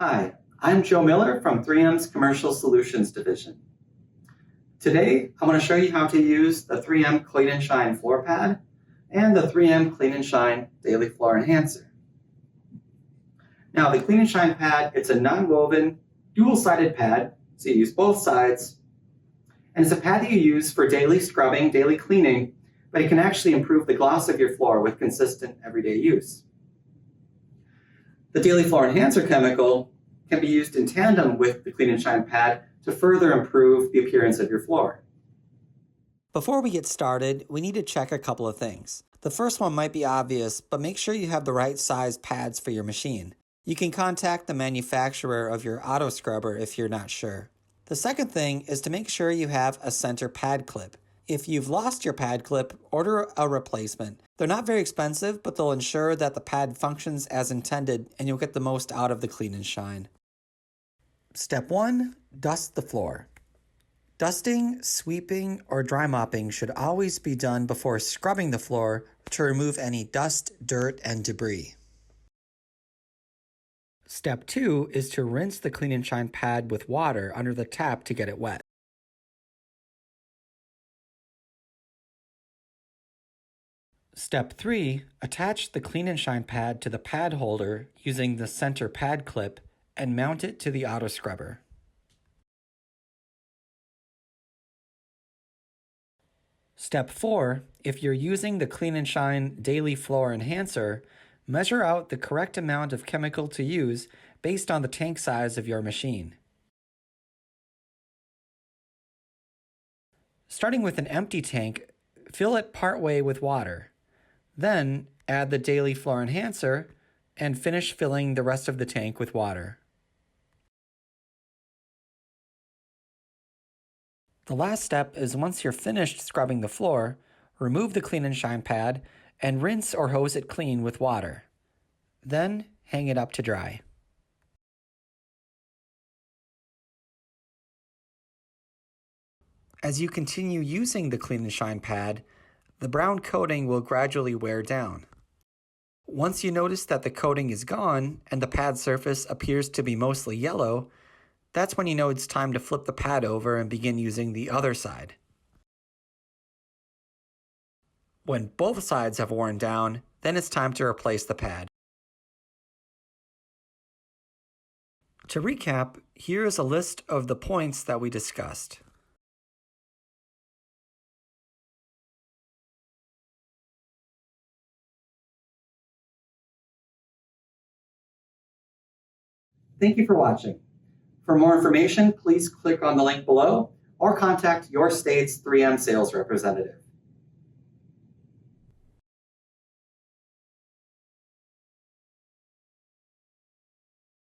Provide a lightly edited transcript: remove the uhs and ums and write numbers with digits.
Hi, I'm Joe Miller from 3M's Commercial Solutions Division. Today, I'm going to show you how to use the 3M Clean and Shine Floor Pad and the 3M Clean and Shine Daily Floor Enhancer. Now, the Clean and Shine pad, it's a non-woven, dual-sided pad, so you use both sides. And it's a pad that you use for daily scrubbing, daily cleaning, but it can actually improve the gloss of your floor with consistent everyday use. The Daily Floor Enhancer chemical can be used in tandem with the Clean and Shine pad to further improve the appearance of your floor. Before we get started, we need to check a couple of things. The first one might be obvious, but make sure you have the right size pads for your machine. You can contact the manufacturer of your auto scrubber if you're not sure. The second thing is to make sure you have a center pad clip. If you've lost your pad clip, order a replacement. They're not very expensive, but they'll ensure that the pad functions as intended and you'll get the most out of the Clean and Shine. Step 1. Dust the floor. Dusting, sweeping, or dry mopping should always be done before scrubbing the floor to remove any dust, dirt, and debris. Step 2 is to rinse the Clean and Shine pad with water under the tap to get it wet. Step 3, attach the Clean and Shine pad to the pad holder using the center pad clip and mount it to the auto scrubber. Step 4, if you're using the Clean and Shine Daily Floor Enhancer, measure out the correct amount of chemical to use based on the tank size of your machine. Starting with an empty tank, fill it partway with water. Then add the Daily Floor Enhancer and finish filling the rest of the tank with water. The last step is once you're finished scrubbing the floor, remove the Clean and Shine pad and rinse or hose it clean with water. Then hang it up to dry. As you continue using the Clean and Shine pad, the brown coating will gradually wear down. Once you notice that the coating is gone and the pad surface appears to be mostly yellow, that's when you know it's time to flip the pad over and begin using the other side. When both sides have worn down, then it's time to replace the pad. To recap, here is a list of the points that we discussed. Thank you for watching. For more information, please click on the link below or contact your state's 3M sales representative.